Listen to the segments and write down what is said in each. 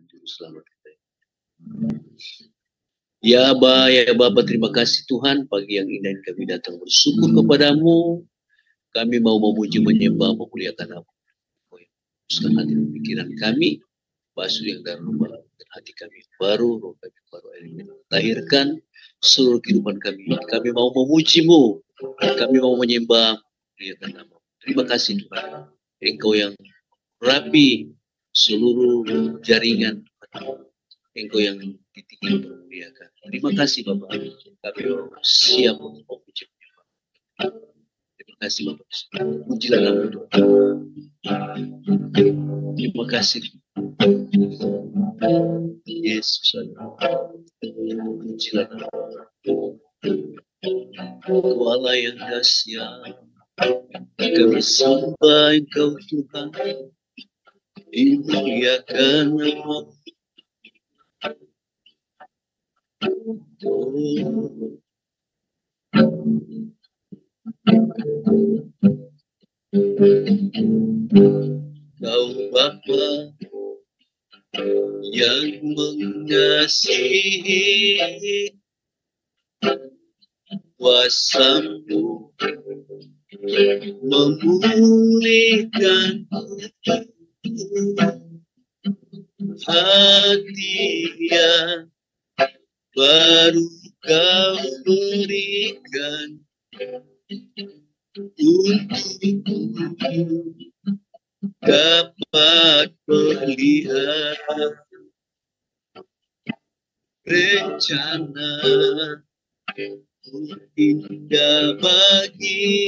Juru Selamat kita. Ya Bapa, terima kasih Tuhan, pagi yang indah kami datang bersyukur kepadamu. Kami mau memuji, menyembah, memuliakan nama. Teruskan hati dan pikiran kami, basuh yang dalam rumah dan hati kami baru, roh kami baru, air lahirkan seluruh kehidupan kami. Kami mau memujimu, kami mau menyembah, memuliakan nama. Terima kasih Tuhan, Engkau yang rapi seluruh jaringan, Engkau yang ditinggi memuliakan. Terima kasih Bapak, kami siap untuk memuji. Terima kasih Bapak, pujilah nama Tuhan. Terima kasih Yesus, pujilah nama Engkau Allah yang dahsyat. Kami sembah Engkau Tuhan, dimuliakan nama. Kau Bapa yang mengasihi, kuasa-Mu memulihkan hati yang baru Kau berikan untukku dapat melihat rencana indah bagi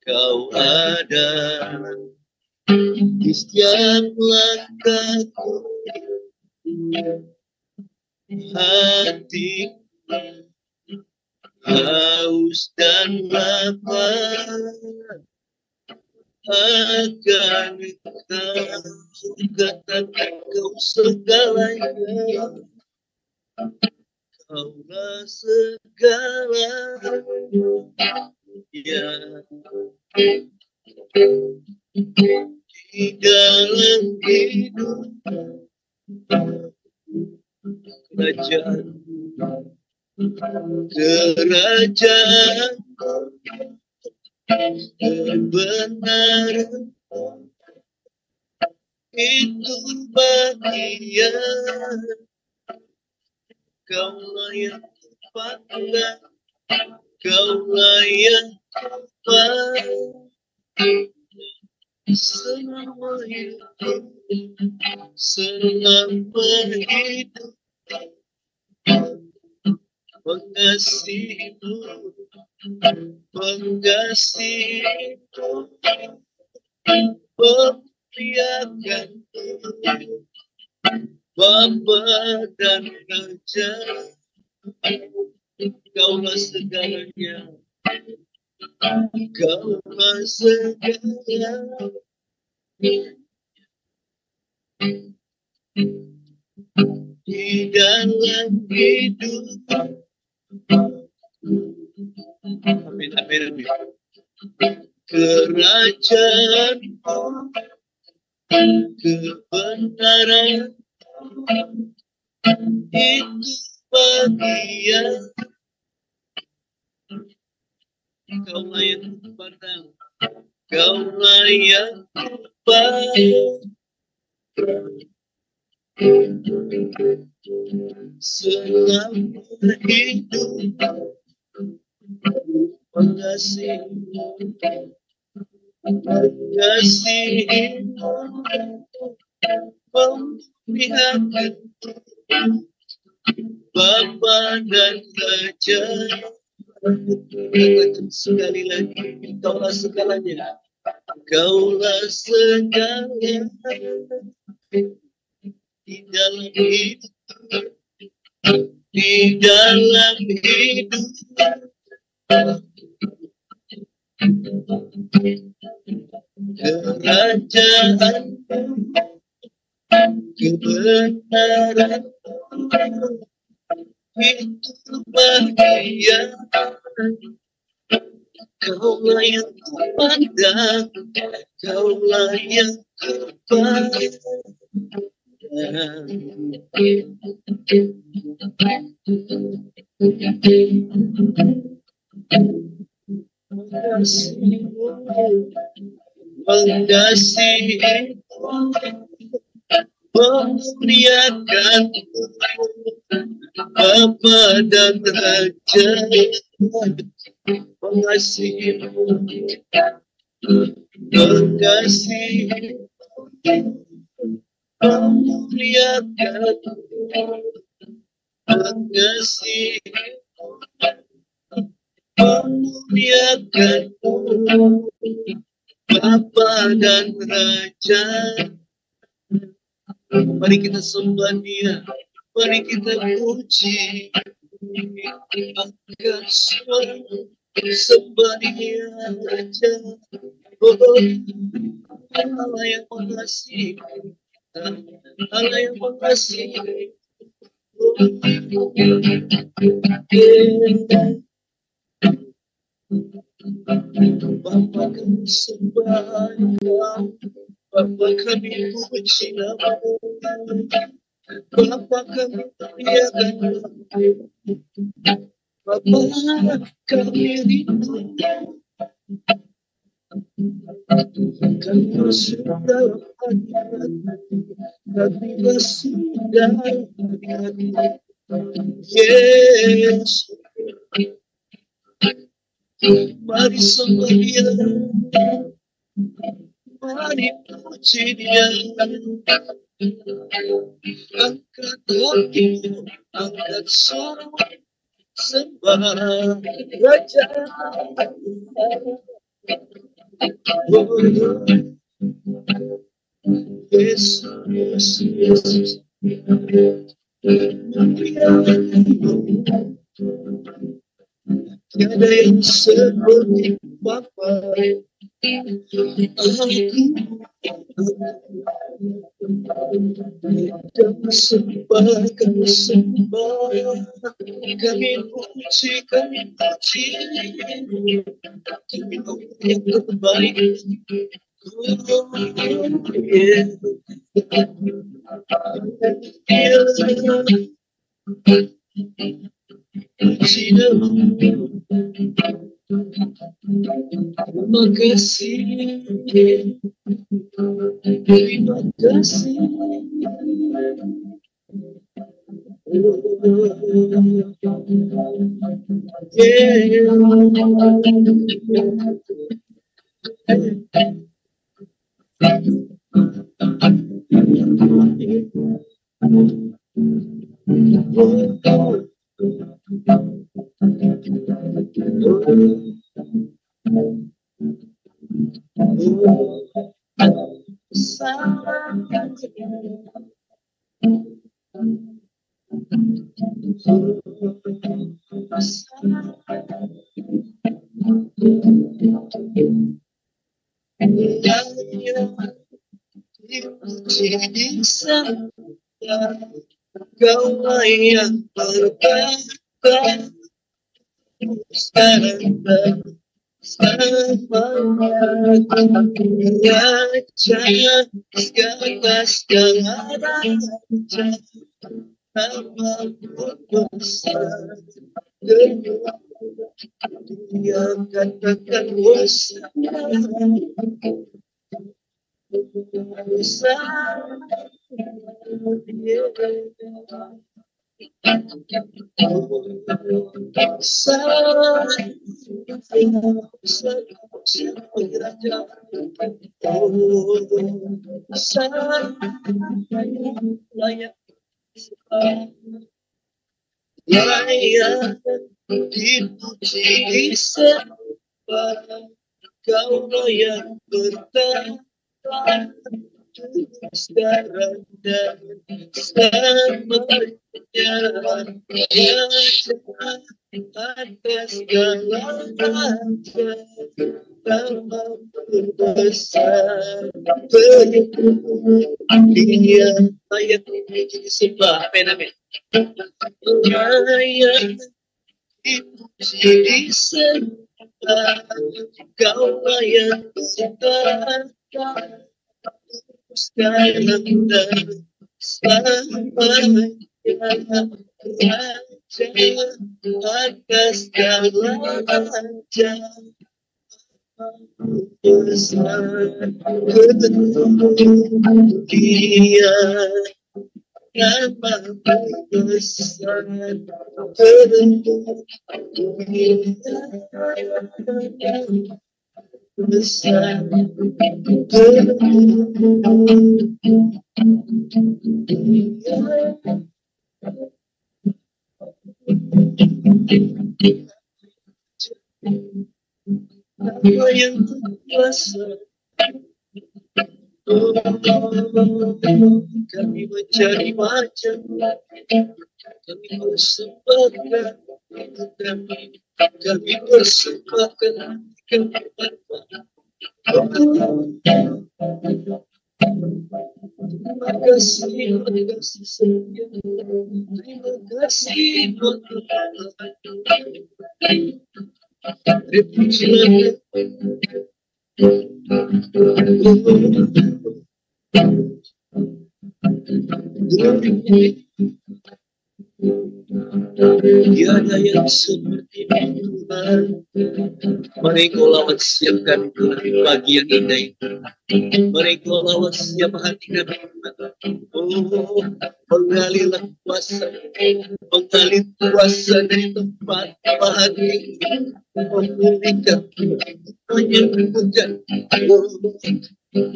Kau ada di setiap langkahku. Hati haus dan lapar akan Kau, katakan Kau segalanya. Kaulah segalanya di dalam hidup kerajaan kebenaran itu bagian. Kaulah yang pandang, Kaulah yang tepat selama hidup, selama hidup. Mengasihimu, mengasihimu, memuliakan Bapa dan Raja. Kaulah segalanya, Kaulah segalanya. Di dalam hidup. Amin, amin, amin. Kerajaan kebenaran itu bagian. Kaulah yang pandang, Kaulah yang baik. Selama hidup mengasihimu, mengasihimu, memperlihatkan Bapa dan Raja. Katakan sekali lagi, Kaulah segalanya, Kaulah segalanya. Di dalam hidup, di dalam hidup, kerajaan kebenaran itu bagian. Kaulah yang kupandang, Kaulah yang kupandang. Mengasihi, memuliakan Bapa dan Raja, mengasihi, mengasihi, memuliakan, mengasihi, memuliakan Bapa dan Raja. Mari kita sembah Dia, mari kita puji, angkat suara sembah Dia Raja. Oh, Allah yang mengasihi, Allah yang mengasihi. Bapa kami sembah, Bapa kami puji nama-Mu, Bapa kami muliakan, Bapa kami rindu, kami masuk dalam hati-hati, kami masuk dalam hati-hati, Yesus. Mari sembah Dia, mari puji Dia, angkat hatimu, angkat suara sembah Raja. Oh, Yesus, Yesus, tiada yang seperti Bapa. Kami sembah, kami sembah, kami puji, kami puji, kami yang terbaik. Terima kasih, terima kasih. Kaulah yang berkata sekarang selamanya, Raja segala raja, apapun besar, Dia katakan dipuji sembah, Kaulah yang bertahan sekarang dan selamanya, atas segala raja, Bapa berbesar. Dia layak disembah. Amin, amin. Layak dipuji disembah, Kau yang sekarang sekarang dan selamanya, Raja atas segala raja, besar Dia nama besar besar Apa yang kuasa. Kami mencari macam, kami persembahkan, kami persembahkan, kami terima kasih Tuhan. Terima kasih Tuhan. Tiada yang seperti Tuhan. Mari Kau lawat setiap kami Tuhan pagi yang indah itu. Mari Kau lawat setiap hati kami Tuhan. Mengalirlah kuasa, mengalir kuasa dari tempat hati, memulihkan hanya hujan.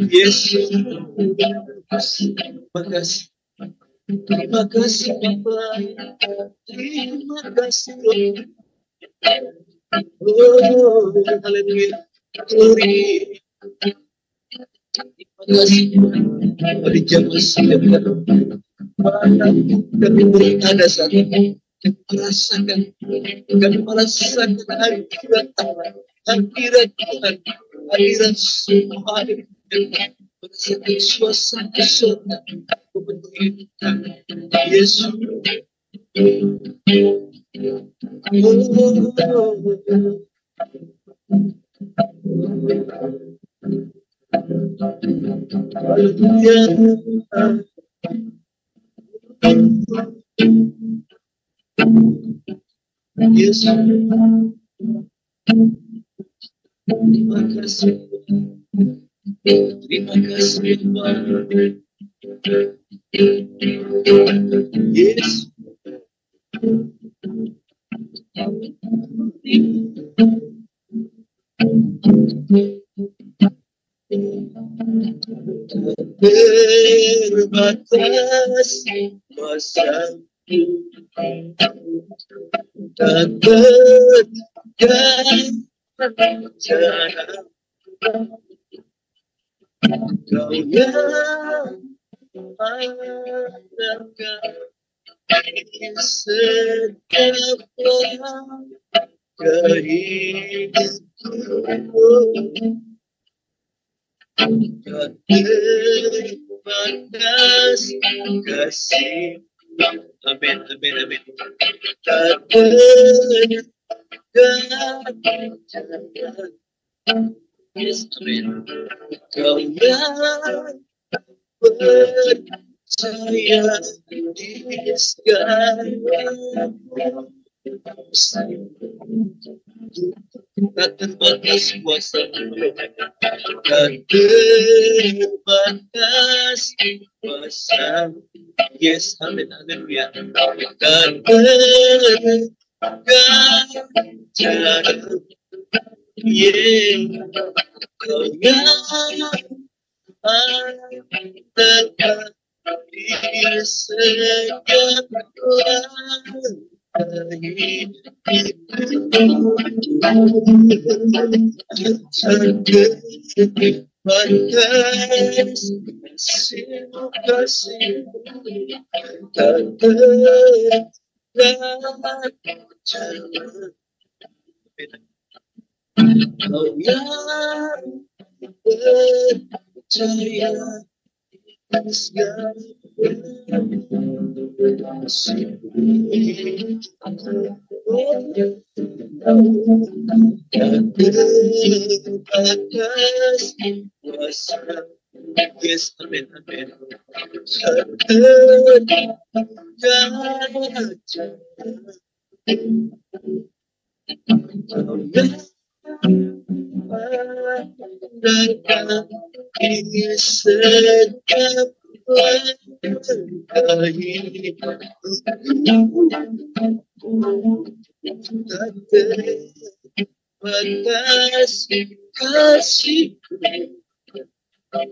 Yesus, terima kasih. Terima kasih Bapa, terima kasih oh haleluya, glory. Terima kasih pada zaman silam kami berada saat ini, kami merasakan hadirat Allah, hadirat Tuhan, hadirat semua hadirat merasakan suasana surga membentuk kita. Yesus, Yesus, terima kasih, terima kasih Tuhan. Yesus, terbatas kuasamu dan berjalan cara Kau yang mengadakan setiap orang kehidupanku. Terbatas kasih. Amin, amin, amin. Yes, amin. Kau yang percaya di segala tak terbatas kuasa dan terbatas kuasa. Yes, amin, haleluya. Dan berkat cara Kau yang dekat di segala Kau yang percaya segala Atas kuasa. Yes, amin, amin. Batas kasih kau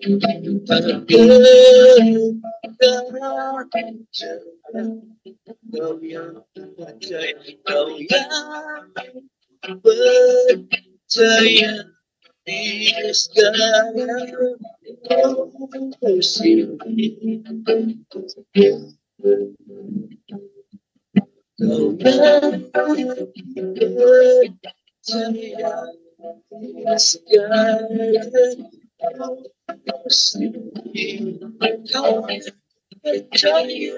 yang percaya, kau yang percaya di segala musim. Kau yang percaya di segala musim. Kau percaya percaya segala sifat kau yang kami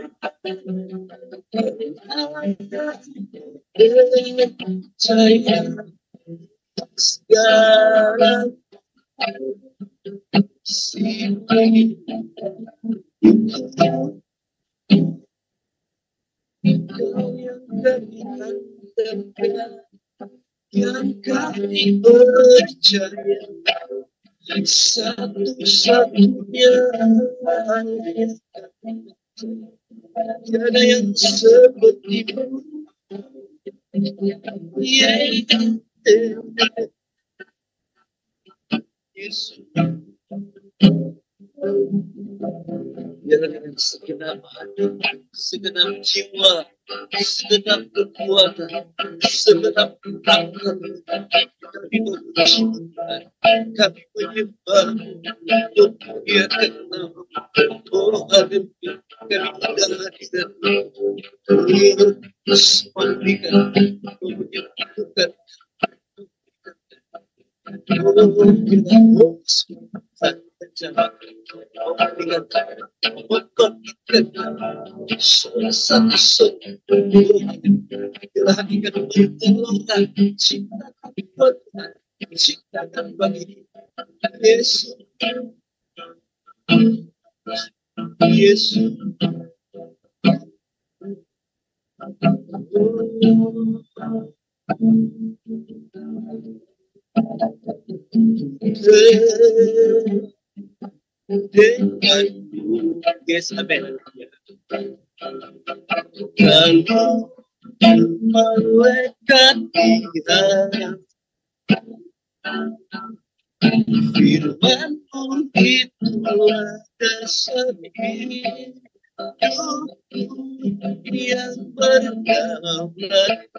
andalkan, yang kami percaya, satu-satunya tiada yang sepertimu. Yesus, biarlah dengan segenap hati, segenap jiwa, segenap kekuatan, segenap akal, kami bersyukur, kami menyembah untuk muliakan nama. Oh haleluya, kami menghadiran semua menyembuhkan. Ciptakan bagi Yesus, Yesus. Denganmu, yes, amen. Kalau malaikat kita firman-Mu itulah dasar hidup yang berdaulat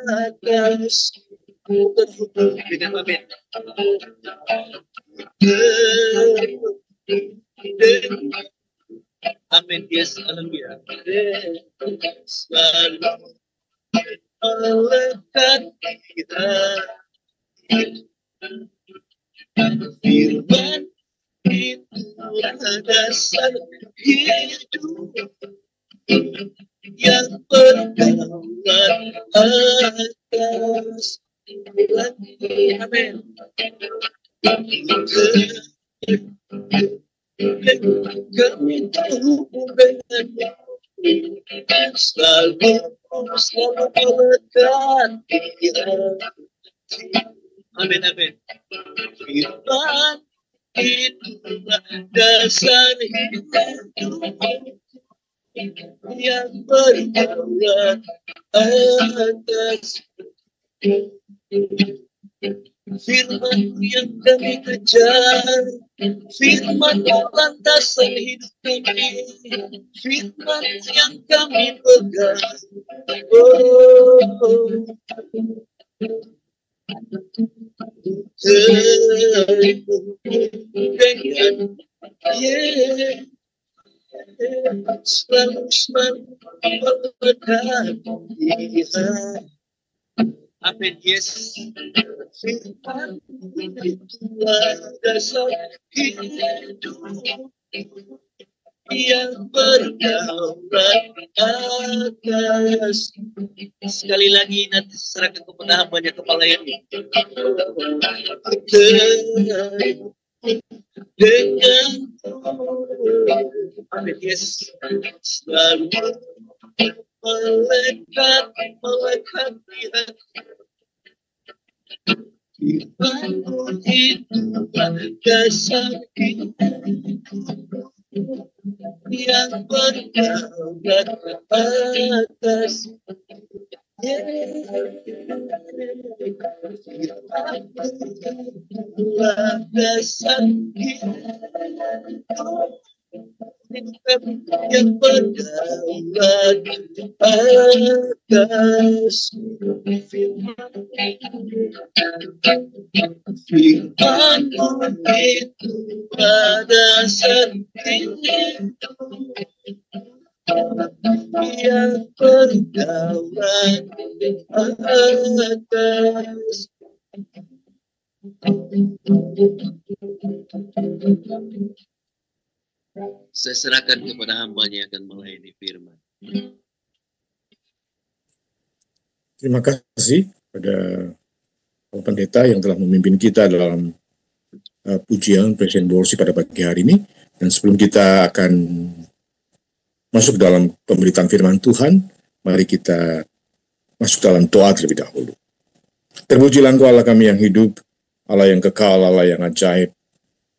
atas tertutup dengan amin. Amin, yes, haleluya. Selalu melekat kita firman itulah dasar hidup yang berdaulat atas amin. Kami tahu dengan selalu melekat kita. Amin, amin. Firman itulah dasar hidup yang berdaulat atas firman yang kami kejar, firman landasan hidup kami, firman yang kami pegang. Oh, dengan selalu melekat kita. Amin, yes. Firman itulah dasar hidup yang berdaulat atas. Sekali lagi nanti serahkan kepada hambanya kepala ini. Dengan yes, selalu melekat di hati. Imanmu itu dasar yang berdaulat atas. Dasar yang berdaulat atas. Firman-Mu itu pada saat ini yang berdaulat atas. Saya serahkan kepada hamba-Nya yang akan melayani firman. Terima kasih pada Bapak Pendeta yang telah memimpin kita dalam pujian Presiden Worship pada pagi hari ini. Dan sebelum kita akan masuk dalam pemberitaan firman Tuhan, mari kita masuk dalam doa terlebih dahulu. Terpujilah Engkau Allah kami yang hidup, Allah yang kekal, Allah yang ajaib.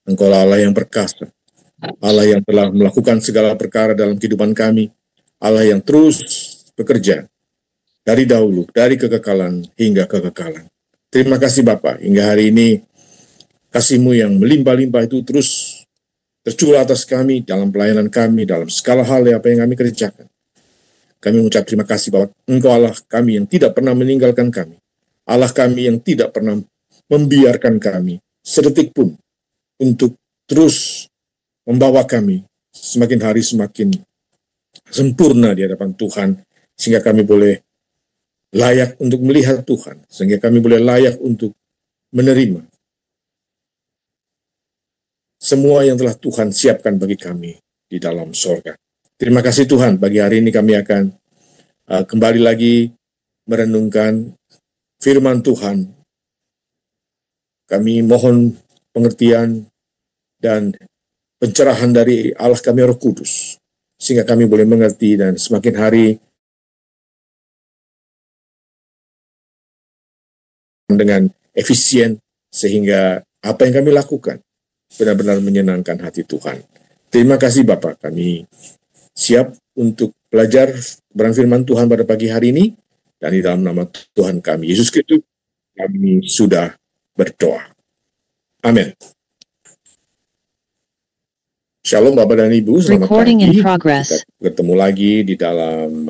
Engkau Allah yang perkasa, Allah yang telah melakukan segala perkara dalam kehidupan kami, Allah yang terus bekerja dari dahulu, dari kekekalan hingga kekekalan. Terima kasih Bapa, hingga hari ini kasih-Mu yang melimpah-limpah itu terus tercurah atas kami, dalam pelayanan kami, dalam segala hal apa yang kami kerjakan. Kami mengucap terima kasih bahwa Engkau Allah kami yang tidak pernah meninggalkan kami, Allah kami yang tidak pernah membiarkan kami sedetik pun untuk terus membawa kami semakin hari semakin sempurna di hadapan Tuhan, sehingga kami boleh layak untuk melihat Tuhan, sehingga kami boleh layak untuk menerima semua yang telah Tuhan siapkan bagi kami di dalam sorga. Terima kasih Tuhan, pagi hari ini kami akan kembali lagi merenungkan firman Tuhan. Kami mohon pengertian dan pencerahan dari Allah kami Roh Kudus, sehingga kami boleh mengerti dan semakin hari dengan efisien, sehingga apa yang kami lakukan benar-benar menyenangkan hati Tuhan. Terima kasih Bapak, kami siap untuk belajar kebenaran firman Tuhan pada pagi hari ini, dan di dalam nama Tuhan kami, Yesus Kristus, kami sudah berdoa. Amin. Shalom Bapak dan Ibu, selamat pagi. Kita bertemu lagi di dalam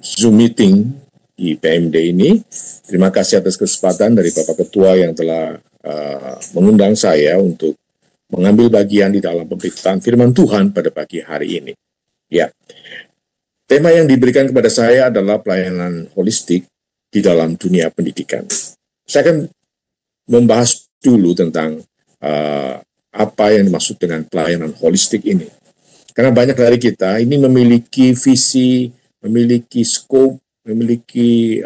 Zoom meeting di PMD ini. Terima kasih atas kesempatan dari Bapak Ketua yang telah mengundang saya untuk mengambil bagian di dalam pemberitaan firman Tuhan pada pagi hari ini. Ya, tema yang diberikan kepada saya adalah pelayanan holistik di dalam dunia pendidikan. Saya akan membahas dulu tentang apa yang dimaksud dengan pelayanan holistik ini. Karena banyak dari kita ini memiliki visi, memiliki scope, memiliki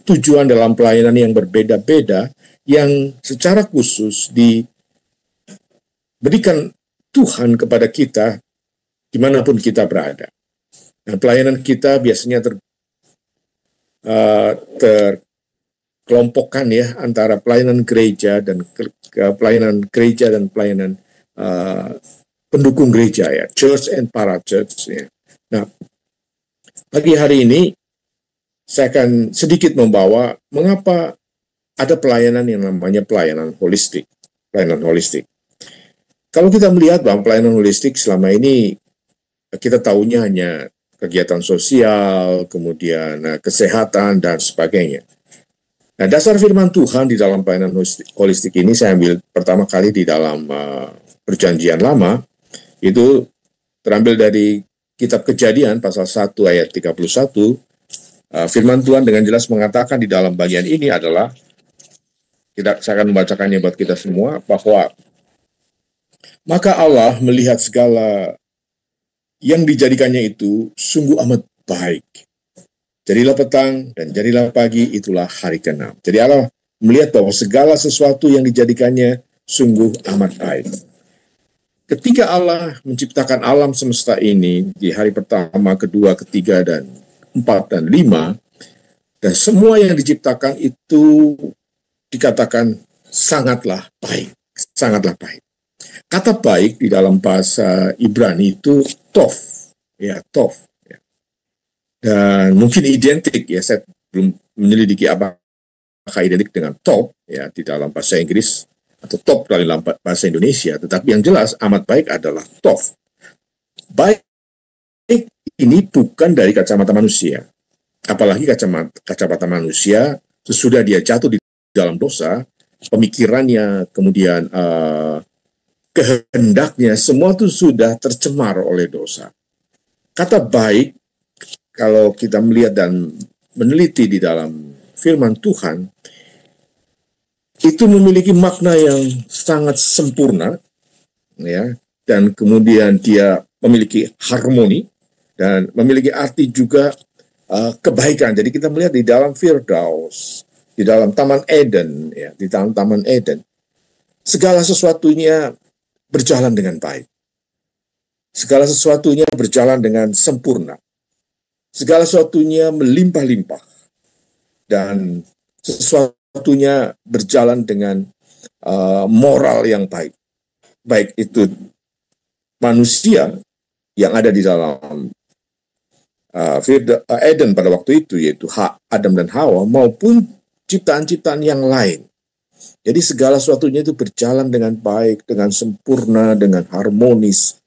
tujuan dalam pelayanan yang berbeda-beda, yang secara khusus diberikan Tuhan kepada kita dimanapun kita berada. Nah, pelayanan kita biasanya terkelompokkan ya antara pelayanan gereja dan pelayanan pendukung gereja ya, church and para church ya. Nah, pagi hari ini saya akan sedikit membawa mengapa ada pelayanan yang namanya pelayanan holistik. Pelayanan holistik. Kalau kita melihat bahwa pelayanan holistik selama ini kita tahunya hanya kegiatan sosial, kemudian kesehatan dan sebagainya. Nah, dasar firman Tuhan di dalam pelayanan holistik ini saya ambil pertama kali di dalam Perjanjian Lama, itu terambil dari kitab Kejadian pasal 1 ayat 31. Firman Tuhan dengan jelas mengatakan di dalam bagian ini adalah, saya akan membacakannya buat kita semua, bahwa maka Allah melihat segala yang dijadikannya itu sungguh amat baik. Jadilah petang dan jadilah pagi, itulah hari ke-6. Jadi Allah melihat bahwa segala sesuatu yang dijadikannya sungguh amat baik. Ketika Allah menciptakan alam semesta ini di hari pertama, kedua, ketiga, dan 4 dan 5, dan semua yang diciptakan itu dikatakan sangatlah baik. Sangatlah baik. Kata baik di dalam bahasa Ibrani itu tov. Ya, tov. Ya. Dan mungkin identik, ya, saya belum menyelidiki apakah identik dengan top, ya, di dalam bahasa Inggris, atau top dalam bahasa Indonesia, tetapi yang jelas amat baik adalah tov. Baik ini bukan dari kacamata manusia, apalagi kacamata manusia sesudah dia jatuh di dalam dosa, pemikirannya, kemudian kehendaknya, semua itu sudah tercemar oleh dosa. Kata baik, kalau kita melihat dan meneliti di dalam firman Tuhan, itu memiliki makna yang sangat sempurna, ya, dan kemudian dia memiliki harmoni dan memiliki arti juga kebaikan. Jadi kita melihat di dalam Firdaus, di dalam Taman Eden, ya, di dalam Taman Eden, segala sesuatunya berjalan dengan baik. Segala sesuatunya berjalan dengan sempurna. Segala sesuatunya melimpah-limpah. Dan sesuatunya berjalan dengan moral yang baik. Baik itu manusia yang ada di dalam Eden pada waktu itu, yaitu Adam dan Hawa, maupun ciptaan-ciptaan yang lain. Jadi segala sesuatunya itu berjalan dengan baik, dengan sempurna, dengan harmonis.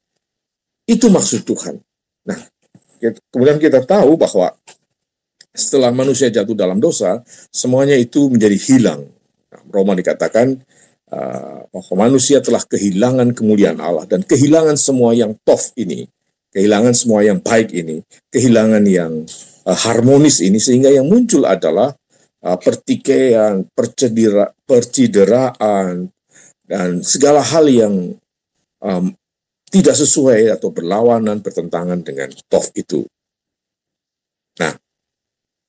Itu maksud Tuhan. Nah, kemudian kita tahu bahwa setelah manusia jatuh dalam dosa, semuanya itu menjadi hilang. Nah, Roma dikatakan bahwa manusia telah kehilangan kemuliaan Allah dan kehilangan semua yang tof ini, kehilangan semua yang baik ini, kehilangan yang harmonis ini, sehingga yang muncul adalah pertikaian, percideraan, dan segala hal yang tidak sesuai atau berlawanan, bertentangan dengan tof itu. Nah,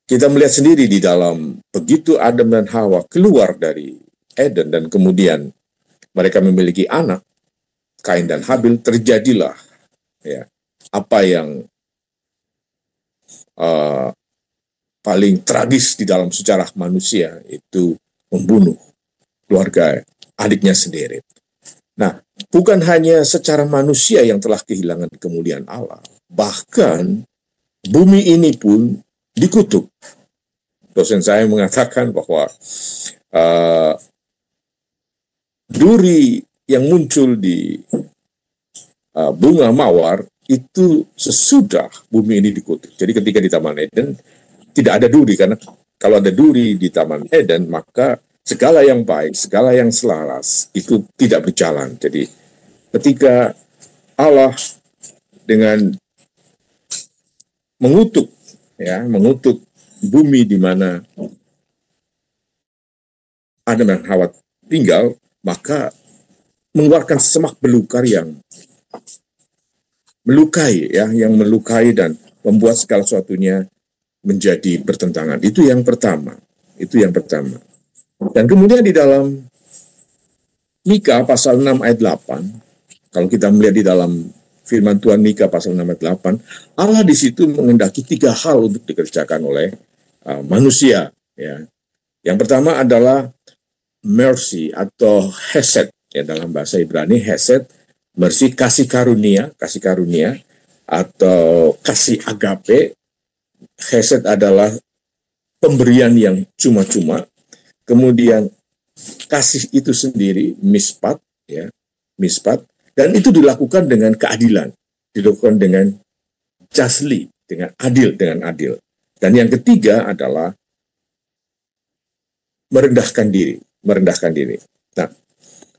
kita melihat sendiri di dalam begitu Adam dan Hawa keluar dari Eden dan kemudian mereka memiliki anak, Kain dan Habil, terjadilah, ya, apa yang paling tragis di dalam sejarah manusia, itu membunuh keluarga adiknya sendiri. Nah, bukan hanya secara manusia yang telah kehilangan kemuliaan Allah, bahkan bumi ini pun dikutuk. Dosen saya mengatakan bahwa duri yang muncul di bunga mawar itu sesudah bumi ini dikutuk. Jadi ketika di Taman Eden tidak ada duri, karena kalau ada duri di Taman Eden maka segala yang baik, segala yang selaras itu tidak berjalan. Jadi ketika Allah dengan mengutuk bumi di mana Adam dan Hawa tinggal, maka mengeluarkan semak belukar yang melukai, ya, yang melukai dan membuat segala sesuatunya menjadi bertentangan. Itu yang pertama. Dan kemudian di dalam Mika pasal 6 ayat 8, kalau kita melihat di dalam firman Tuhan Mika pasal 6 ayat 8, Allah di situ mengendaki 3 hal untuk dikerjakan oleh manusia, ya. Yang pertama adalah mercy atau hesed, ya, dalam bahasa Ibrani hesed, mercy, kasih karunia atau kasih agape. Hesed adalah pemberian yang cuma-cuma. Kemudian kasih itu sendiri mispat, ya, mispat, dan itu dilakukan dengan keadilan, dilakukan dengan justly, dengan adil. Dan yang ketiga adalah merendahkan diri. Nah,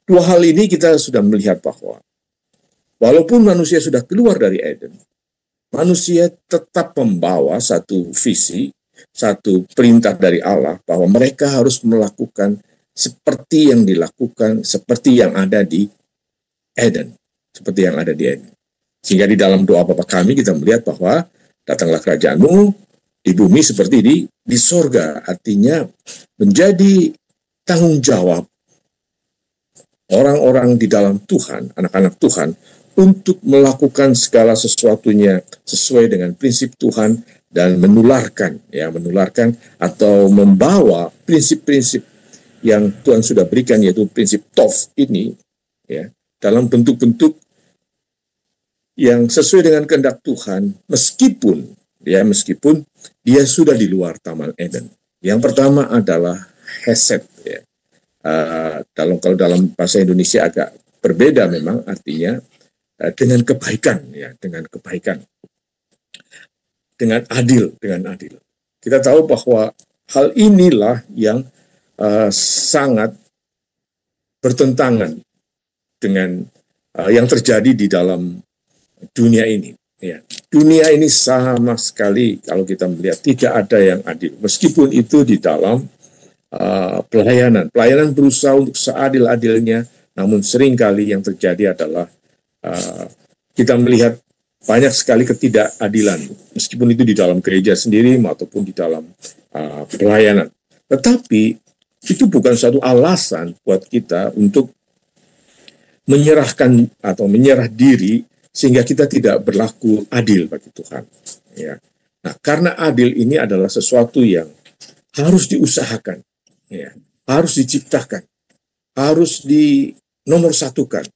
2 hal ini kita sudah melihat bahwa walaupun manusia sudah keluar dari Eden, manusia tetap membawa satu visi, satu perintah dari Allah bahwa mereka harus melakukan seperti yang ada di Eden. Sehingga di dalam doa Bapa kami kita melihat bahwa datanglah kerajaan-Mu di bumi seperti di sorga. Artinya menjadi tanggung jawab orang-orang di dalam Tuhan, anak-anak Tuhan, untuk melakukan segala sesuatunya sesuai dengan prinsip Tuhan dan menularkan atau membawa prinsip-prinsip yang Tuhan sudah berikan, yaitu prinsip Tov ini, ya, dalam bentuk-bentuk yang sesuai dengan kehendak Tuhan, meskipun dia sudah di luar Taman Eden. Yang pertama adalah Hesed, ya. Kalau dalam bahasa Indonesia agak berbeda memang artinya, dengan kebaikan, ya, dengan adil. Kita tahu bahwa hal inilah yang sangat bertentangan dengan yang terjadi di dalam dunia ini. Ya. Dunia ini sama sekali kalau kita melihat tidak ada yang adil. Meskipun itu di dalam pelayanan berusaha untuk seadil-adilnya, namun seringkali yang terjadi adalah kita melihat banyak sekali ketidakadilan, meskipun itu di dalam gereja sendiri ataupun di dalam pelayanan. Tetapi itu bukan suatu alasan buat kita untuk menyerahkan atau menyerah diri sehingga kita tidak berlaku adil bagi Tuhan. Ya. Nah, karena adil ini adalah sesuatu yang harus diusahakan, ya, harus diciptakan, harus dinomorsatukan.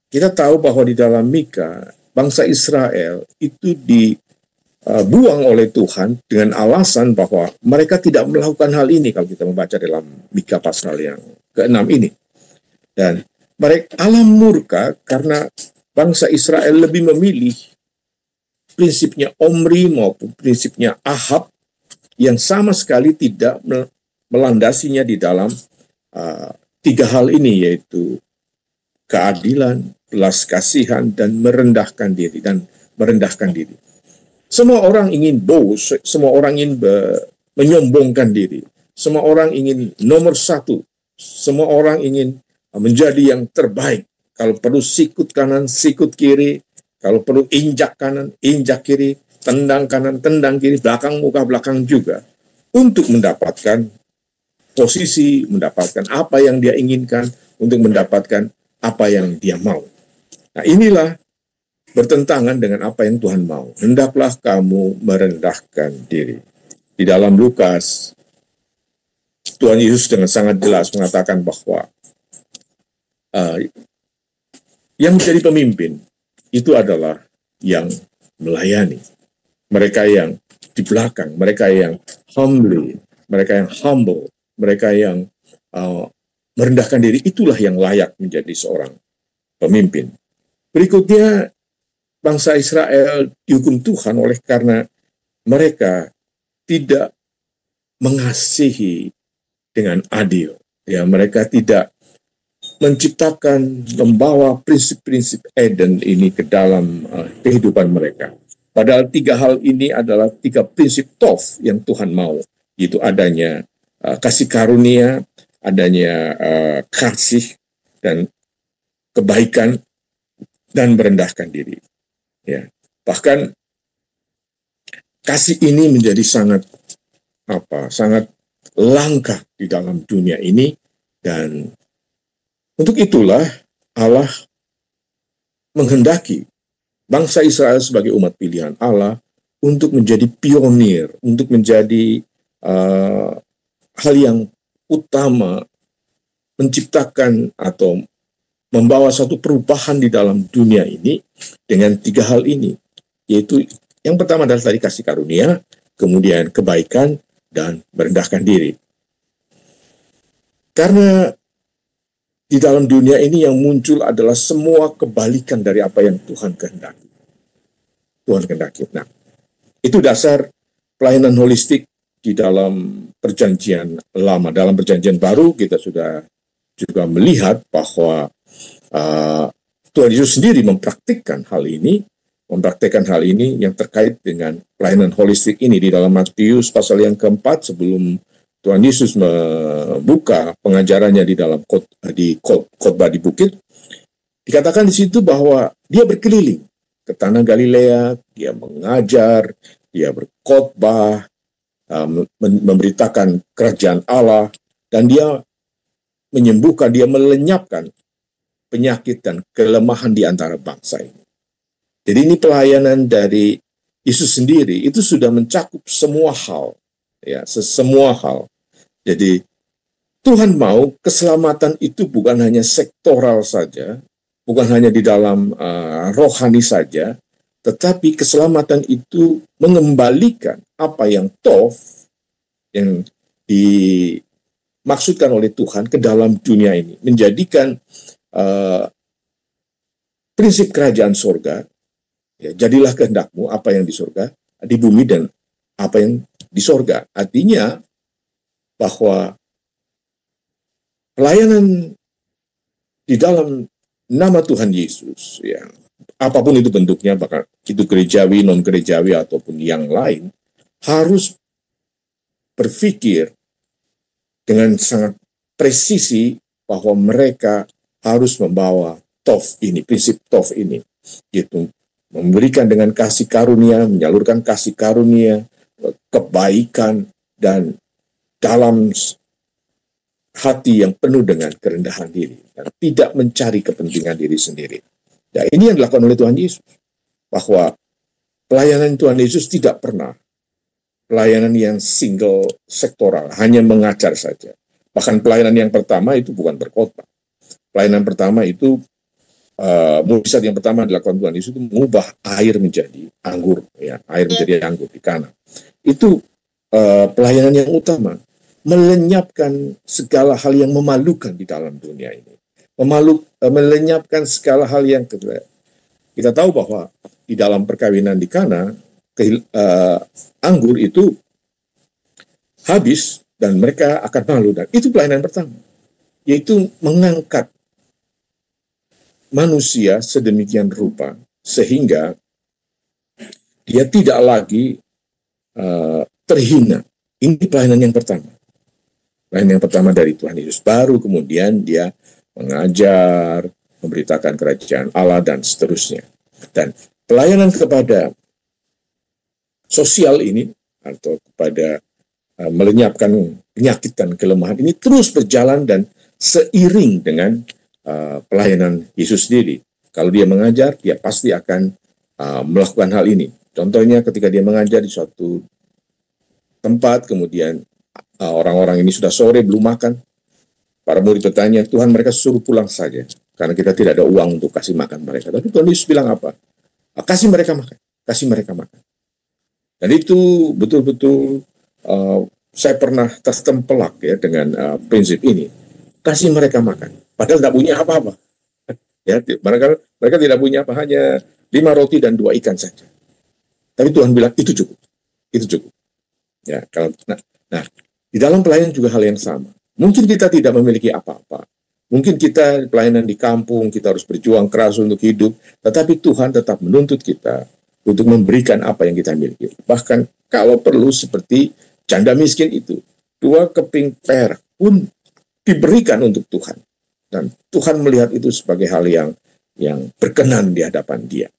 Kita tahu bahwa di dalam Mika, bangsa Israel itu dibuang oleh Tuhan dengan alasan bahwa mereka tidak melakukan hal ini kalau kita membaca dalam Mika pasal yang ke-6 ini. Dan Allah murka karena bangsa Israel lebih memilih prinsipnya Omri maupun prinsipnya Ahab yang sama sekali tidak melandasinya di dalam tiga hal ini, yaitu keadilan, belas kasihan, dan merendahkan diri. Semua orang ingin boast, semua orang ingin menyombongkan diri, semua orang ingin nomor satu, semua orang ingin menjadi yang terbaik. Kalau perlu sikut kanan, sikut kiri, kalau perlu injak kanan, injak kiri, tendang kanan, tendang kiri, belakang muka, belakang juga, untuk mendapatkan posisi, mendapatkan apa yang dia inginkan, untuk mendapatkan apa yang dia mau. Nah, inilah bertentangan dengan apa yang Tuhan mau. Hendaklah kamu merendahkan diri. Di dalam Lukas, Tuhan Yesus dengan sangat jelas mengatakan bahwa yang menjadi pemimpin itu adalah yang melayani. Mereka yang di belakang, mereka yang humble, mereka yang merendahkan diri, itulah yang layak menjadi seorang pemimpin. Berikutnya, bangsa Israel dihukum Tuhan oleh karena mereka tidak mengasihi dengan adil. Ya, mereka tidak menciptakan, membawa prinsip-prinsip Eden ini ke dalam kehidupan mereka. Padahal tiga hal ini adalah tiga prinsip Tov yang Tuhan mau, yaitu adanya kasih karunia, adanya kasih dan kebaikan, dan merendahkan diri. Ya. Bahkan kasih ini menjadi sangat langka di dalam dunia ini, dan untuk itulah Allah menghendaki bangsa Israel sebagai umat pilihan Allah untuk menjadi pionir, untuk menjadi hal yang utama, menciptakan atau membawa satu perubahan di dalam dunia ini dengan tiga hal ini, yaitu yang pertama adalah tadi kasih karunia, kemudian kebaikan, dan merendahkan diri. Karena di dalam dunia ini yang muncul adalah semua kebalikan dari apa yang Tuhan kehendaki. Nah, itu dasar pelayanan holistik di dalam perjanjian lama. Dalam perjanjian baru kita sudah juga melihat bahwa Tuhan Yesus sendiri mempraktikkan hal ini yang terkait dengan pelayanan holistik ini di dalam Matius pasal yang keempat, sebelum Tuhan Yesus membuka pengajarannya di dalam khotbah di bukit, dikatakan di situ bahwa dia berkeliling ke tanah Galilea, dia mengajar, dia berkhotbah, memberitakan kerajaan Allah, dan dia menyembuhkan, dia melenyapkan penyakit dan kelemahan di antara bangsa ini. Jadi ini pelayanan dari Yesus sendiri, itu sudah mencakup semua hal, ya, semua hal. Jadi Tuhan mau keselamatan itu bukan hanya sektoral saja, bukan hanya di dalam rohani saja, tetapi keselamatan itu mengembalikan apa yang tov, yang dimaksudkan oleh Tuhan ke dalam dunia ini, menjadikan prinsip kerajaan surga, ya, jadilah kehendakmu apa yang di surga, di bumi, dan apa yang di surga. Artinya bahwa pelayanan di dalam nama Tuhan Yesus, ya, apapun itu bentuknya, bahkan itu gerejawi, non-gerejawi, ataupun yang lain, harus berpikir dengan sangat presisi bahwa mereka harus membawa tov ini, prinsip tov ini, gitu, memberikan dengan kasih karunia, menyalurkan kasih karunia, kebaikan, dan dalam hati yang penuh dengan kerendahan diri, dan tidak mencari kepentingan diri sendiri. Ya, ini yang dilakukan oleh Tuhan Yesus, bahwa pelayanan Tuhan Yesus tidak pernah pelayanan yang single sektoral, hanya mengajar saja. Bahkan pelayanan yang pertama itu bukan berkhotbah. Pelayanan pertama itu, mujizat yang pertama dilakukan Tuhan Yesus itu mengubah air menjadi anggur, ya, air menjadi anggur di Kana. Itu pelayanan yang utama, melenyapkan segala hal yang memalukan di dalam dunia ini. Melenyapkan segala hal yang kita tahu bahwa di dalam perkawinan di Kana, anggur itu habis dan mereka akan malu, dan itu pelayanan pertama, yaitu mengangkat manusia sedemikian rupa sehingga dia tidak lagi terhina. Ini pelayanan yang pertama. Pelayanan yang pertama dari Tuhan Yesus. Baru kemudian dia mengajar, memberitakan kerajaan Allah, dan seterusnya. Dan pelayanan kepada sosial ini, atau kepada melenyapkan penyakit dan kelemahan ini, terus berjalan dan seiring dengan pelayanan Yesus sendiri. Kalau dia mengajar, dia pasti akan melakukan hal ini. Contohnya ketika dia mengajar di suatu tempat, kemudian orang-orang ini sudah sore belum makan, para murid bertanya, Tuhan, mereka suruh pulang saja, karena kita tidak ada uang untuk kasih makan mereka. Tapi Tuhan Yesus bilang apa? Kasih mereka makan, kasih mereka makan. Dan itu betul-betul saya pernah tertempelak, ya, dengan prinsip ini. Kasih mereka makan, padahal tidak punya apa-apa. Ya, mereka tidak punya apa, hanya 5 roti dan 2 ikan saja. Tapi Tuhan bilang itu cukup, itu cukup. Ya, nah, di dalam pelayanan juga hal yang sama. Mungkin kita tidak memiliki apa-apa. Mungkin kita pelayanan di kampung, kita harus berjuang keras untuk hidup, tetapi Tuhan tetap menuntut kita untuk memberikan apa yang kita miliki. Bahkan kalau perlu seperti janda miskin itu, 2 keping perak pun diberikan untuk Tuhan. Dan Tuhan melihat itu sebagai hal yang berkenan di hadapan dia.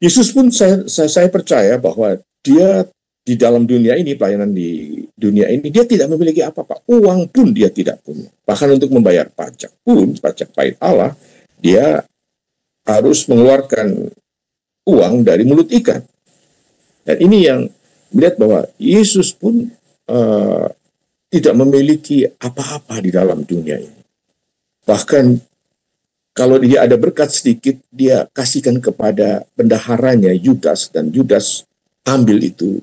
Yesus pun saya percaya bahwa dia di dalam dunia ini, pelayanan di dunia ini, dia tidak memiliki apa-apa. Uang pun dia tidak punya. Bahkan untuk membayar pajak pun, pajak pahit Allah, dia harus mengeluarkan uang dari mulut ikan. Dan ini yang melihat bahwa Yesus pun tidak memiliki apa-apa di dalam dunia ini. Bahkan kalau dia ada berkat sedikit, dia kasihkan kepada bendaharanya Yudas, dan Yudas ambil itu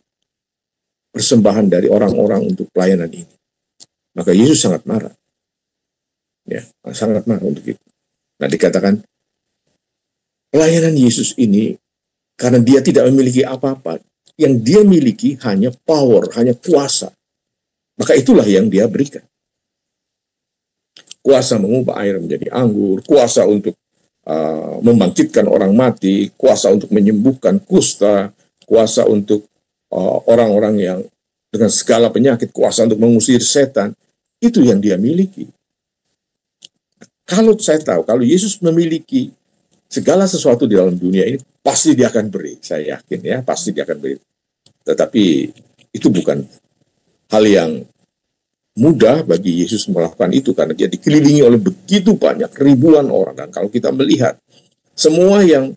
persembahan dari orang-orang untuk pelayanan ini. Maka Yesus sangat marah. Ya, sangat marah untuk itu. Nah, dikatakan pelayanan Yesus ini, karena dia tidak memiliki apa-apa, yang dia miliki hanya power, hanya kuasa. Maka itulah yang dia berikan. Kuasa mengubah air menjadi anggur, kuasa untuk membangkitkan orang mati, kuasa untuk menyembuhkan kusta, kuasa untuk orang-orang yang dengan segala penyakit, kuasa untuk mengusir setan. Itu yang dia miliki. Kalau saya tahu, kalau Yesus memiliki segala sesuatu di dalam dunia ini pasti dia akan beri, saya yakin ya, pasti dia akan beri. Tetapi itu bukan hal yang mudah bagi Yesus melakukan itu, karena dia dikelilingi oleh begitu banyak ribuan orang. Dan kalau kita melihat semua yang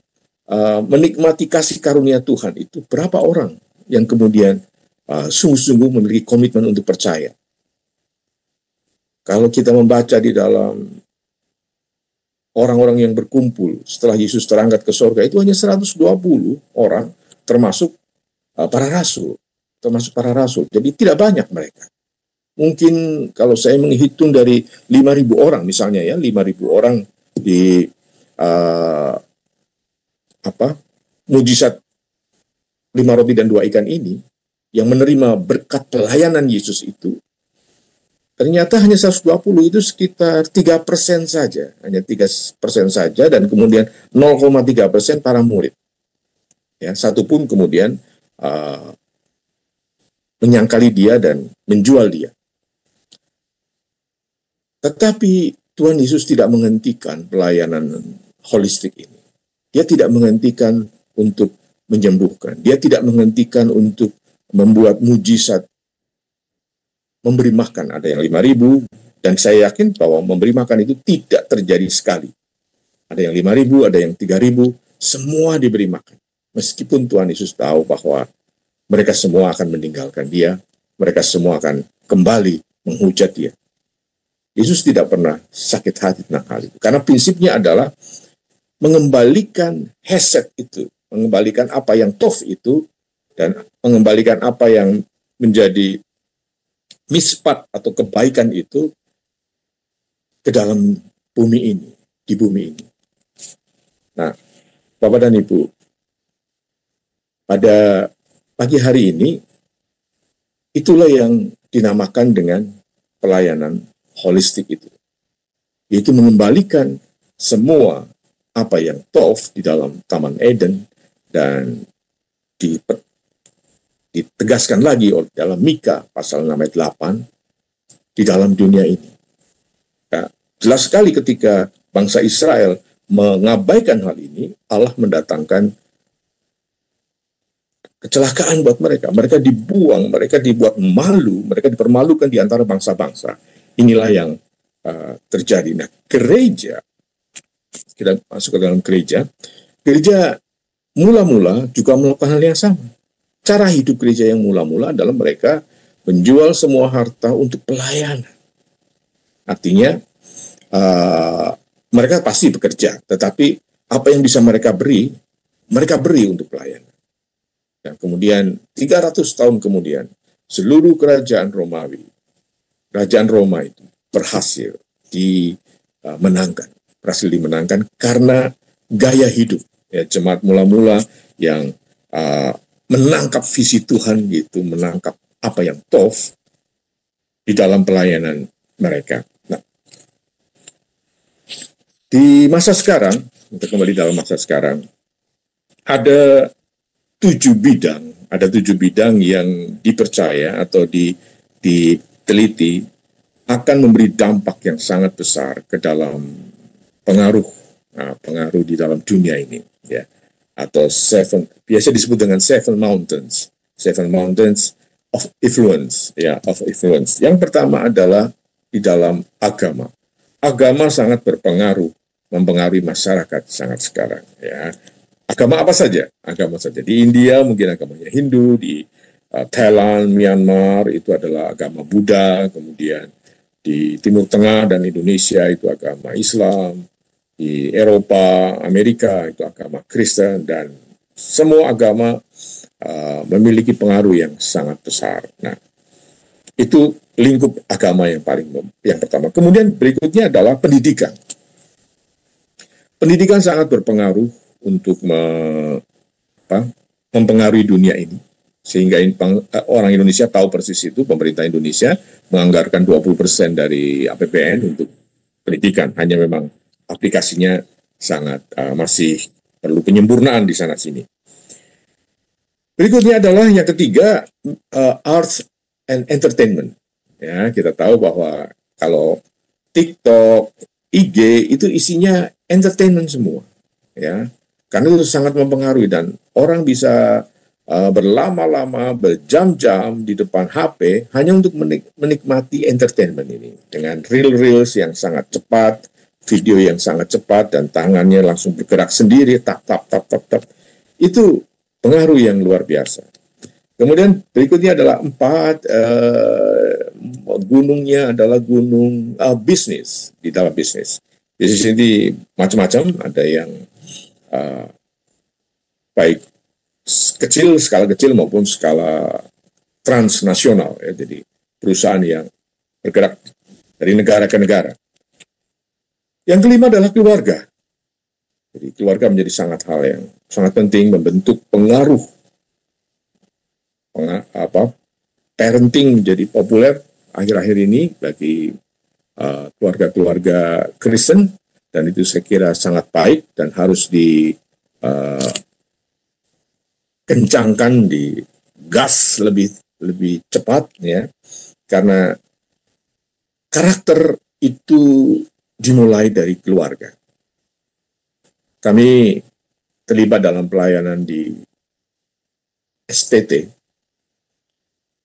menikmati kasih karunia Tuhan itu, berapa orang yang kemudian sungguh-sungguh memiliki komitmen untuk percaya. Kalau kita membaca di dalam orang-orang yang berkumpul setelah Yesus terangkat ke surga, itu hanya 120 orang, termasuk para rasul. Jadi tidak banyak mereka. Mungkin kalau saya menghitung dari 5.000 orang misalnya ya, 5.000 orang di mujizat 5 roti dan 2 ikan ini, yang menerima berkat pelayanan Yesus itu, ternyata hanya 120, itu sekitar 3% saja, hanya 3% saja, dan kemudian 0,3% para murid. Ya, satu pun kemudian menyangkali dia dan menjual dia. Tetapi Tuhan Yesus tidak menghentikan pelayanan holistik ini. Dia tidak menghentikan untuk menyembuhkan. Dia tidak menghentikan untuk membuat mujizat, memberi makan. Ada yang 5.000, dan saya yakin bahwa memberi makan itu tidak terjadi sekali. Ada yang 5.000, ada yang 3.000, semua diberi makan. Meskipun Tuhan Yesus tahu bahwa mereka semua akan meninggalkan dia, mereka semua akan kembali menghujat dia. Yesus tidak pernah sakit hati tentang hal itu. Karena prinsipnya adalah mengembalikan hesed itu, mengembalikan apa yang tof itu, dan mengembalikan apa yang menjadi mispat atau kebaikan itu ke dalam bumi ini, di bumi ini. Nah, Bapak dan Ibu, pada pagi hari ini, itulah yang dinamakan dengan pelayanan holistik itu. Yaitu mengembalikan semua apa yang tof di dalam Taman Eden, dan ditegaskan lagi dalam Mika pasal 6 ayat 8 di dalam dunia ini. Nah, jelas sekali ketika bangsa Israel mengabaikan hal ini, Allah mendatangkan kecelakaan buat mereka. Mereka dibuang, mereka dibuat malu, mereka dipermalukan di antara bangsa-bangsa. Inilah yang terjadi. Nah, gereja, kita masuk ke dalam gereja mula-mula juga melakukan hal yang sama. Cara hidup gereja yang mula-mula adalah mereka menjual semua harta untuk pelayanan. Artinya, mereka pasti bekerja, tetapi apa yang bisa mereka beri untuk pelayanan. Dan kemudian 300 tahun kemudian, seluruh kerajaan Romawi, kerajaan Roma itu berhasil dimenangkan karena gaya hidup ya, jemaat mula-mula yang menangkap visi Tuhan gitu, menangkap apa yang tof di dalam pelayanan mereka. Nah, di masa sekarang, untuk kembali dalam masa sekarang, ada 7 bidang yang dipercaya atau diteliti akan memberi dampak yang sangat besar ke dalam pengaruh di dalam dunia ini, ya. Atau biasa disebut dengan seven mountains of influence, ya, of influence. Yang pertama adalah di dalam agama. Agama sangat mempengaruhi masyarakat sangat sekarang, ya. Agama apa saja? Agama saja. Di India mungkin agamanya Hindu, di Thailand, Myanmar itu adalah agama Buddha, kemudian di Timur Tengah dan Indonesia itu agama Islam, di Eropa, Amerika itu agama Kristen, dan semua agama memiliki pengaruh yang sangat besar. Nah, itu lingkup agama yang pertama. Kemudian berikutnya adalah pendidikan. Pendidikan sangat berpengaruh untuk mempengaruhi dunia ini. Sehingga orang Indonesia tahu persis itu, pemerintah Indonesia menganggarkan 20% dari APBN untuk pendidikan. Hanya memang aplikasinya sangat masih perlu penyempurnaan di sana-sini. Berikutnya adalah yang ketiga, arts and entertainment. Ya, kita tahu bahwa kalau TikTok, IG itu isinya entertainment semua. ya, karena itu sangat mempengaruhi dan orang bisa berlama-lama, berjam-jam di depan HP hanya untuk menikmati entertainment ini dengan reels yang sangat cepat, video yang sangat cepat dan tangannya langsung bergerak sendiri, tap tap tap tap tap. Itu pengaruh yang luar biasa. Kemudian berikutnya adalah 4, gunungnya adalah gunung bisnis, di dalam bisnis. Bisnis ini macam-macam, ada yang baik skala kecil maupun skala transnasional, ya, jadi perusahaan yang bergerak dari negara ke negara. Yang kelima adalah keluarga. Jadi keluarga menjadi hal yang sangat penting, membentuk pengaruh parenting menjadi populer akhir-akhir ini bagi keluarga-keluarga Kristen, dan itu saya kira sangat baik dan harus kencangkan, di gas lebih cepat, ya, karena karakter itu dimulai dari keluarga. Kami terlibat dalam pelayanan di STT,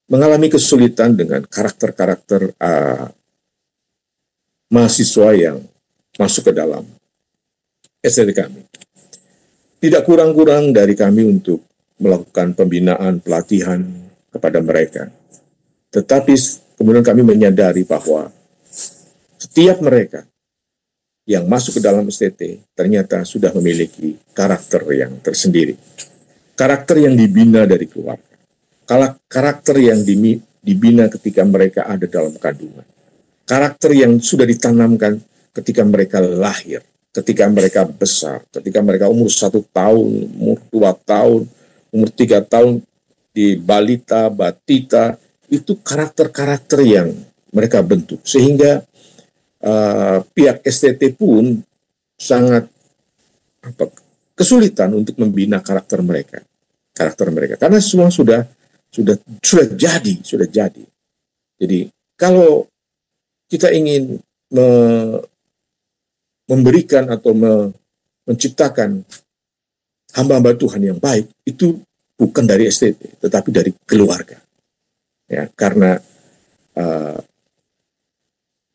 mengalami kesulitan dengan karakter-karakter mahasiswa yang masuk ke dalam STT kami. Tidak kurang-kurang dari kami untuk melakukan pembinaan, pelatihan kepada mereka. Tetapi kemudian kami menyadari bahwa setiap mereka yang masuk ke dalam STT ternyata sudah memiliki karakter yang tersendiri. Karakter yang dibina dari keluarga. Karakter yang dibina ketika mereka ada dalam kandungan. Karakter yang sudah ditanamkan ketika mereka lahir, ketika mereka besar, ketika mereka umur 1 tahun, umur 2 tahun, umur 3 tahun, di balita, batita, itu karakter-karakter yang mereka bentuk. Sehingga pihak STT pun sangat kesulitan untuk membina karakter mereka. Karena semua sudah jadi. Jadi kalau kita ingin memberikan atau menciptakan hamba-hamba Tuhan yang baik, itu bukan dari STT, tetapi dari keluarga. Ya, karena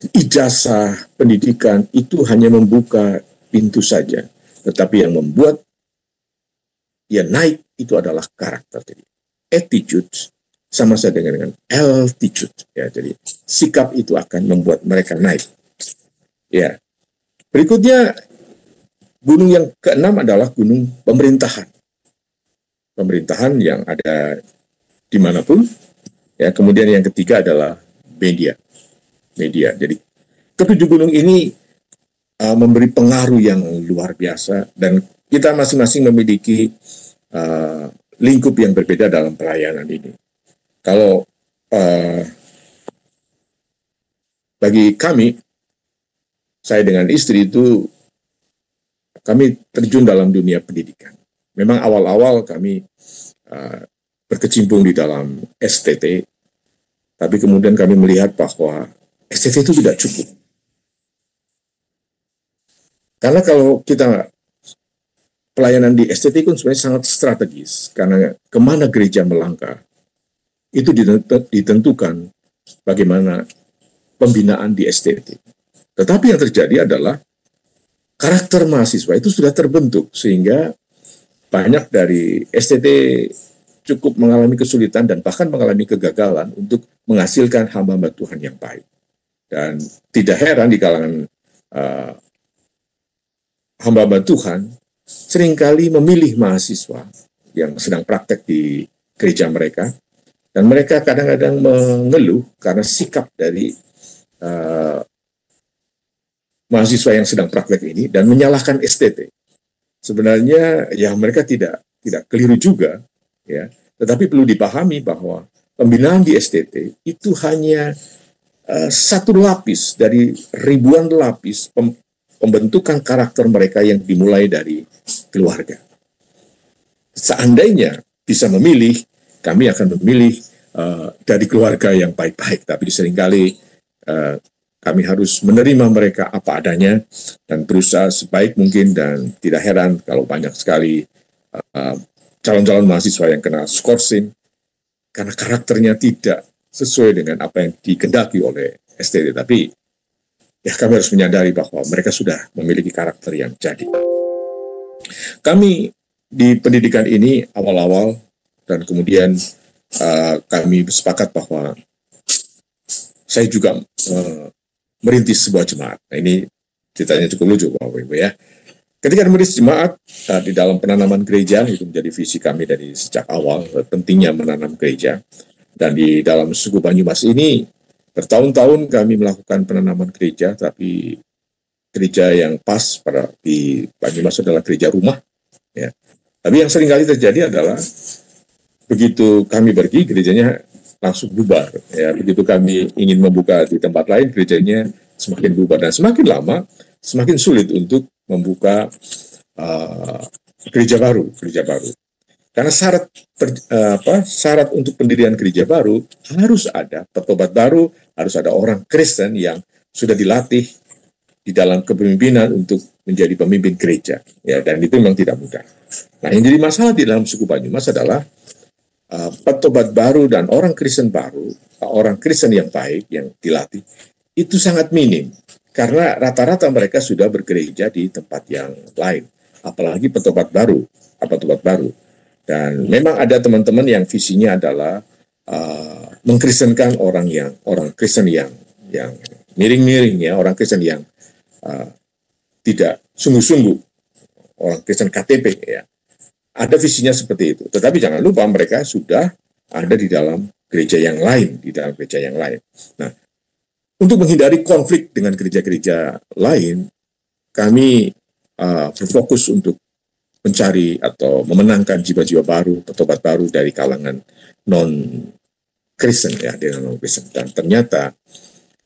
ijazah pendidikan itu hanya membuka pintu saja, tetapi yang membuat ia naik itu adalah karakter. Jadi attitude sama saja dengan altitude. Ya, jadi sikap itu akan membuat mereka naik. Ya. Berikutnya, gunung yang keenam adalah gunung pemerintahan. Pemerintahan yang ada dimanapun. Ya, kemudian yang ketiga adalah media. Jadi ketujuh gunung ini memberi pengaruh yang luar biasa, dan kita masing-masing memiliki lingkup yang berbeda dalam pelayanan ini. Kalau bagi kami, saya dengan istri itu, kami terjun dalam dunia pendidikan. Memang awal-awal kami berkecimpung di dalam STT, tapi kemudian kami melihat bahwa STT itu tidak cukup. Karena kalau kita pelayanan di STT kan sebenarnya sangat strategis, karena kemana gereja melangkah, itu ditentukan bagaimana pembinaan di STT. Tetapi yang terjadi adalah karakter mahasiswa itu sudah terbentuk, sehingga banyak dari STT cukup mengalami kesulitan dan bahkan mengalami kegagalan untuk menghasilkan hamba-hamba Tuhan yang baik. Dan tidak heran di kalangan hamba-hamba Tuhan seringkali memilih mahasiswa yang sedang praktek di gereja mereka, dan mereka kadang-kadang mengeluh karena sikap dari mahasiswa yang sedang praktek ini dan menyalahkan STT. Sebenarnya ya mereka tidak keliru juga, ya. Tetapi perlu dipahami bahwa pembinaan di STT itu hanya satu lapis dari ribuan lapis pembentukan karakter mereka yang dimulai dari keluarga. Seandainya bisa memilih, kami akan memilih dari keluarga yang baik-baik, tapi seringkali kami harus menerima mereka apa adanya dan berusaha sebaik mungkin, dan tidak heran kalau banyak sekali calon-calon mahasiswa yang kena skorsing karena karakternya tidak sesuai dengan apa yang dikehendaki oleh STT. Tapi ya kami harus menyadari bahwa mereka sudah memiliki karakter yang jadi. Kami di pendidikan ini awal-awal dan kemudian kami sepakat bahwa saya juga merintis sebuah jemaat. Nah, ini ceritanya cukup lucu Bapak Ibu ya. Ketika merintis jemaat di dalam penanaman gereja, itu menjadi visi kami dari sejak awal, pentingnya menanam gereja. Dan di dalam suku Banyumas ini bertahun-tahun kami melakukan penanaman gereja, tapi gereja yang pas di Banyumas adalah gereja rumah. Ya. Tapi yang seringkali terjadi adalah begitu kami pergi, gerejanya langsung bubar. Ya, begitu kami ingin membuka di tempat lain, gerejanya semakin bubar, dan semakin lama semakin sulit untuk membuka gereja baru. Karena syarat untuk pendirian gereja baru harus ada petobat baru, harus ada orang Kristen yang sudah dilatih di dalam kepemimpinan untuk menjadi pemimpin gereja. Ya, dan itu memang tidak mudah. Nah, yang jadi masalah di dalam suku Banyumas adalah petobat baru dan orang Kristen baru, orang Kristen yang baik, yang dilatih, itu sangat minim. Karena rata-rata mereka sudah bergereja di tempat yang lain. Apalagi petobat baru. Dan memang ada teman-teman yang visinya adalah mengkristenkan orang Kristen yang miring-miring, ya, orang Kristen yang tidak sungguh-sungguh, orang Kristen KTP, ya. Ada visinya seperti itu. Tetapi jangan lupa mereka sudah ada di dalam gereja yang lain, Nah, untuk menghindari konflik dengan gereja-gereja lain, kami berfokus untuk mencari atau memenangkan jiwa-jiwa baru, petobat baru dari kalangan non-Kristen, ya, dengan non-Kristen. Dan ternyata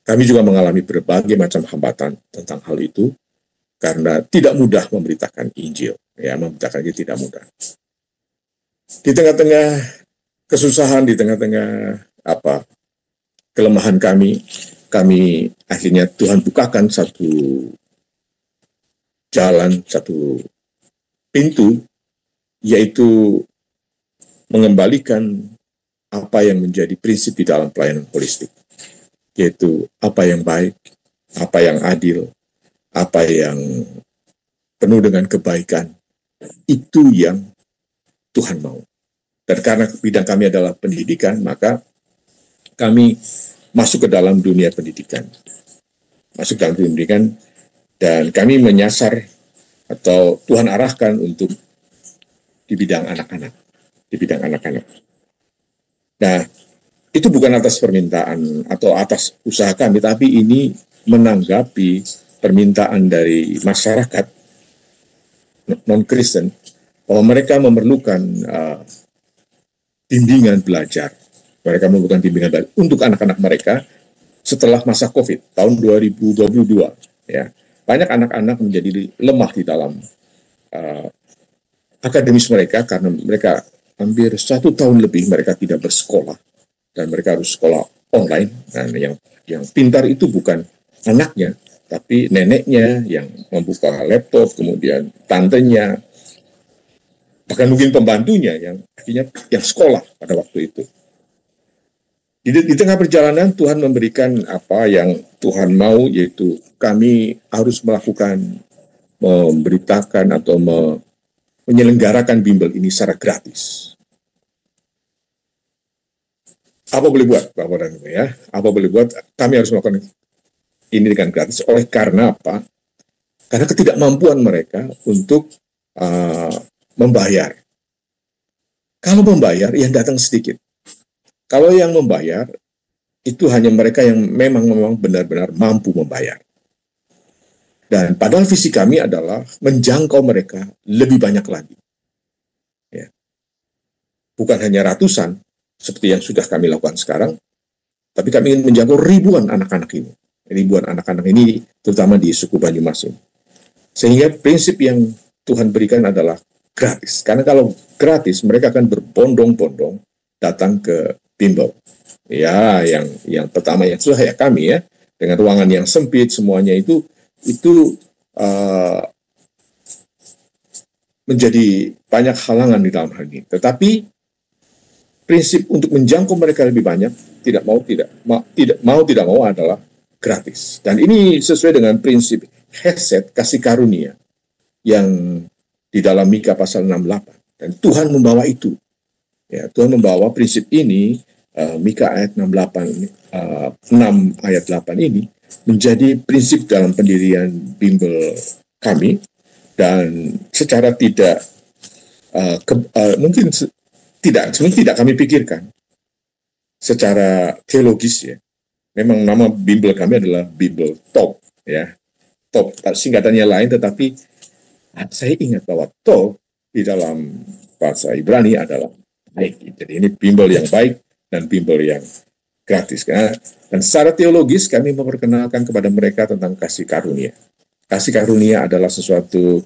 kami juga mengalami berbagai macam hambatan tentang hal itu, karena tidak mudah memberitakan Injil. Ya, memberitakan Injil tidak mudah. Di tengah-tengah kesusahan, di tengah-tengah kelemahan kami akhirnya Tuhan bukakan satu jalan, satu pintu, yaitu mengembalikan apa yang menjadi prinsip di dalam pelayanan holistik, yaitu apa yang baik, apa yang adil, apa yang penuh dengan kebaikan, itu yang Tuhan mau. Dan karena bidang kami adalah pendidikan, maka kami masuk ke dalam dunia pendidikan. Dan kami menyasar atau Tuhan arahkan untuk di bidang anak-anak. Nah, itu bukan atas permintaan atau atas usaha kami, tapi ini menanggapi permintaan dari masyarakat non-Kristen bahwa mereka memerlukan bimbingan belajar. Mereka memerlukan bimbingan belajar untuk anak-anak mereka setelah masa COVID tahun 2022. Ya, banyak anak-anak menjadi lemah di dalam akademis mereka karena mereka hampir 1 tahun lebih mereka tidak bersekolah dan mereka harus sekolah online. Dan yang pintar itu bukan anaknya, tapi neneknya yang membuka laptop, kemudian tantenya, bahkan mungkin pembantunya yang akhirnya yang sekolah pada waktu itu. Di tengah perjalanan Tuhan memberikan apa yang Tuhan mau, yaitu kami harus memberitakan atau menyelenggarakan bimbel ini secara gratis. Apa boleh buat, Bapak dan Ibu, ya? Apa boleh buat? Kami harus melakukan ini dengan gratis. Oleh karena apa? Karena ketidakmampuan mereka untuk membayar. Kalau membayar, yang datang sedikit. Kalau yang membayar, itu hanya mereka yang memang benar-benar mampu membayar. Dan padahal visi kami adalah menjangkau mereka lebih banyak lagi. Ya. Bukan hanya ratusan, seperti yang sudah kami lakukan sekarang, tapi kami ingin menjangkau ribuan anak-anak ini. Ribuan anak-anak ini, terutama di suku Banyumas ini. Sehingga prinsip yang Tuhan berikan adalah gratis. Karena kalau gratis, mereka akan berbondong-bondong datang ke bimbel. Ya, yang pertama yang sudah ya kami ya, dengan ruangan yang sempit, semuanya itu uh, menjadi banyak halangan di dalam hal ini. Tetapi prinsip untuk menjangkau mereka lebih banyak tidak mau adalah gratis. Dan ini sesuai dengan prinsip hesed, kasih karunia, yang di dalam Mika pasal 6:8. Dan Tuhan membawa itu. Ya, Tuhan membawa prinsip ini, Mika ayat 6 ayat 8 ini menjadi prinsip dalam pendirian bimbel kami. Dan secara mungkin tidak kami pikirkan secara teologis, ya. Memang nama bimbel kami adalah bimbel top, ya. Top, singkatannya lain, tetapi saya ingat bahwa top di dalam bahasa Ibrani adalah baik. Jadi ini bimbel yang baik dan bimbel yang gratis. Dan secara teologis kami memperkenalkan kepada mereka tentang kasih karunia. Kasih karunia adalah sesuatu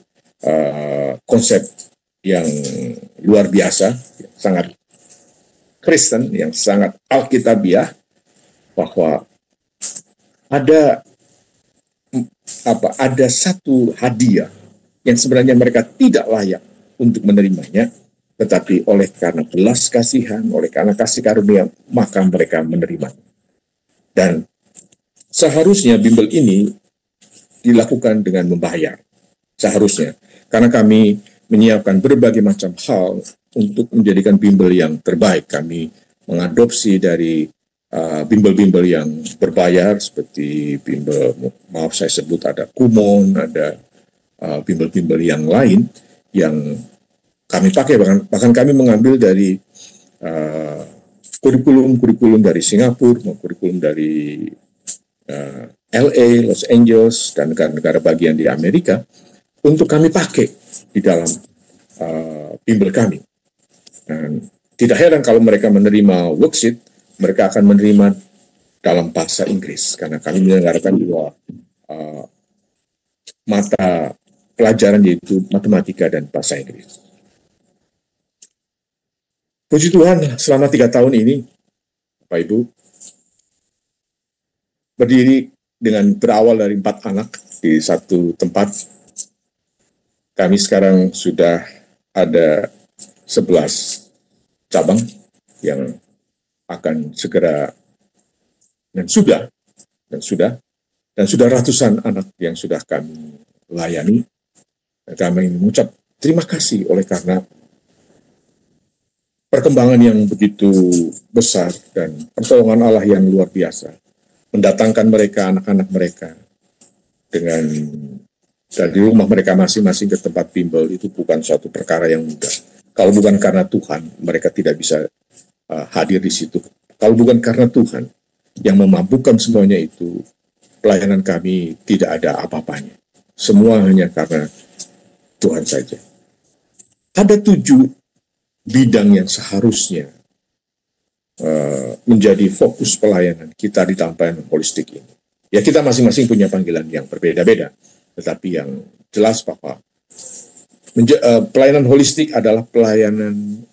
konsep yang luar biasa, sangat Kristen, yang sangat alkitabiah, bahwa ada satu hadiah yang sebenarnya mereka tidak layak untuk menerimanya, tetapi oleh karena belas kasihan, oleh karena kasih karunia, maka mereka menerimanya. Dan seharusnya bimbel ini dilakukan dengan membayar. Seharusnya. Karena kami menyiapkan berbagai macam hal untuk menjadikan bimbel yang terbaik. Kami mengadopsi dari bimbel-bimbel yang berbayar, seperti bimbel, maaf saya sebut, ada Kumon, ada bimbel-bimbel yang lain yang kami pakai. Bahkan kami mengambil dari kurikulum dari Singapura, kurikulum dari LA, Los Angeles, dan negara-negara bagian di Amerika, untuk kami pakai di dalam bimbel kami. Dan tidak heran kalau mereka menerima worksheet, mereka akan menerima dalam bahasa Inggris, karena kami menyelenggarakan dua mata pelajaran, yaitu matematika dan bahasa Inggris. Puji Tuhan, selama 3 tahun ini, Bapak Ibu, berdiri dengan berawal dari 4 anak di satu tempat, kami sekarang sudah ada 11 cabang yang akan segera dan sudah ratusan anak yang sudah kami layani. Dan kami mengucap terima kasih oleh karena perkembangan yang begitu besar dan pertolongan Allah yang luar biasa mendatangkan mereka, anak-anak mereka, dengan dari rumah mereka masing-masing ke tempat bimbel. Itu bukan suatu perkara yang mudah. Kalau bukan karena Tuhan, mereka tidak bisa hadir di situ. Kalau bukan karena Tuhan yang memampukan semuanya itu, pelayanan kami tidak ada apa-apanya. Semua hanya karena Tuhan saja. Ada 7 bidang yang seharusnya menjadi fokus pelayanan kita di dalam pelayanan holistik ini. Ya, kita masing-masing punya panggilan yang berbeda-beda, tetapi yang jelas bahwa pelayanan holistik adalah pelayanan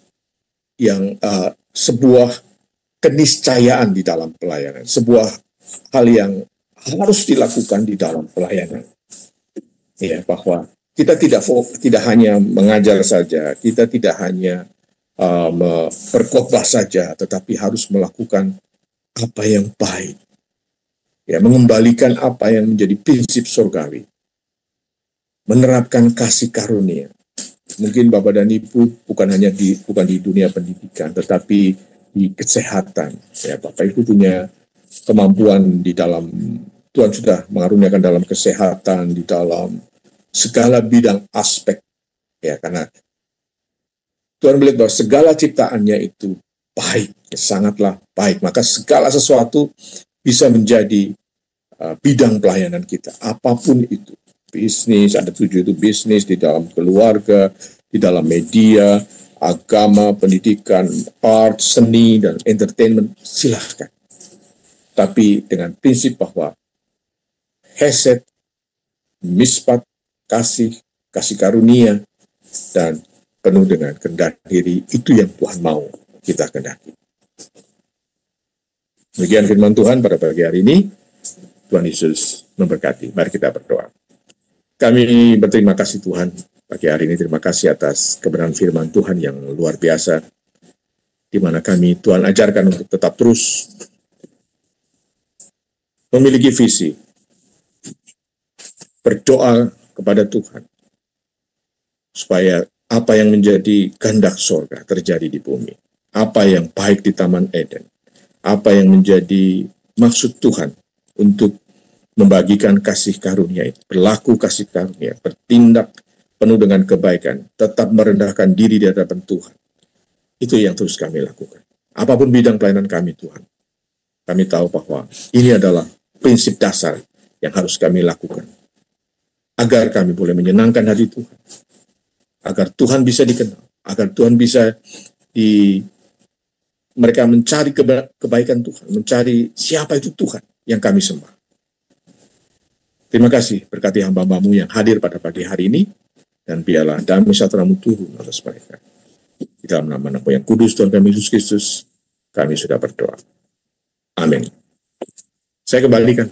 yang sebuah keniscayaan di dalam pelayanan, sebuah hal yang harus dilakukan di dalam pelayanan. Ya, bahwa kita tidak hanya mengajar saja, kita tidak hanya berkhotbah saja, tetapi harus melakukan apa yang baik. Ya, mengembalikan apa yang menjadi prinsip surgawi. Menerapkan kasih karunia. Mungkin Bapak dan Ibu bukan di dunia pendidikan, tetapi di kesehatan. Ya, Bapak Ibu punya kemampuan di dalam, Tuhan sudah mengaruniakan dalam kesehatan, di dalam segala bidang aspek. Ya, karena Tuhan melihat bahwa segala ciptaannya itu baik, sangatlah baik. Maka segala sesuatu bisa menjadi bidang pelayanan kita, apapun itu. Bisnis, ada 7 itu bisnis, di dalam keluarga, di dalam media, agama, pendidikan, art, seni, dan entertainment, silahkan. Tapi dengan prinsip bahwa hesed, mispat, kasih karunia, dan penuh dengan kehendak diri, itu yang Tuhan mau kita kehendaki. Demikian firman Tuhan pada pagi hari ini. Tuhan Yesus memberkati. Mari kita berdoa. Kami berterima kasih Tuhan pagi hari ini. Terima kasih atas kebenaran firman Tuhan yang luar biasa, di mana kami Tuhan ajarkan untuk tetap terus memiliki visi, berdoa kepada Tuhan, supaya apa yang menjadi kehendak sorga terjadi di bumi. Apa yang baik di Taman Eden, apa yang menjadi maksud Tuhan untuk membagikan kasih karunia itu, berlaku kasih karunia, bertindak penuh dengan kebaikan, tetap merendahkan diri di hadapan Tuhan. Itu yang terus kami lakukan. Apapun bidang pelayanan kami Tuhan, kami tahu bahwa ini adalah prinsip dasar yang harus kami lakukan, agar kami boleh menyenangkan hati Tuhan, agar Tuhan bisa dikenal, agar Tuhan bisa mereka mencari kebaikan Tuhan, mencari siapa itu Tuhan yang kami sembah. Terima kasih, berkati hamba-hambamu yang hadir pada pagi hari ini, dan biarlah damai sejahtera-Mu turun atas mereka. Di dalam nama yang kudus Tuhan kami Yesus Kristus, kami sudah berdoa. Amin. Saya kembalikan